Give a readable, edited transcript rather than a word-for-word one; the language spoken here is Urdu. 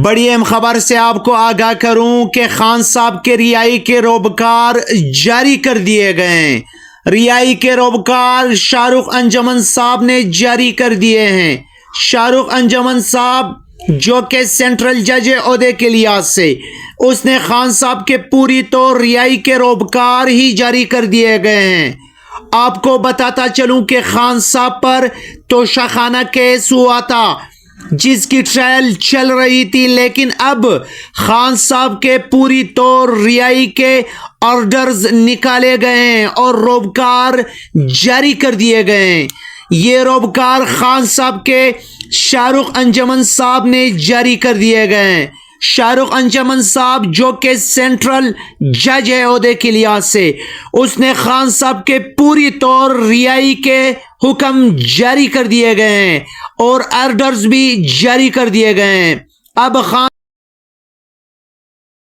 بڑی اہم خبر سے آپ کو آگاہ کروں کہ خان صاحب کے رہائی کے روبکار جاری کر دیے گئے ہیں۔ رہائی کے روبکار شاہ رخ انجمن صاحب نے جاری کر دیے ہیں۔ شاہ رخ انجمن صاحب جو کہ سینٹرل جج عہدے کے لحاظ سے اس نے خان صاحب کے پوری طور رہائی کے روبکار ہی جاری کر دیے گئے ہیں۔ آپ کو بتاتا چلوں کہ خان صاحب پر توشہ خانہ کیس ہوا تھا جس کی ٹرائل چل رہی تھی، لیکن اب خان صاحب کے پوری طور رہائی کے آرڈرز نکالے گئے ہیں اور روبکار جاری کر دیے گئے ہیں۔ یہ روبکار خان صاحب کے شاہ رخ انجمن صاحب نے جاری کر دیے گئے ہیں۔ شاہ رخ انجمن صاحب جو کہ سینٹرل جج ہے عہدے کے لحاظ سے اس نے خان صاحب کے پوری طور رہائی کے حکم جاری کر دیے گئے ہیں اور آرڈرز بھی جاری کر دیے گئے ہیں۔ اب خان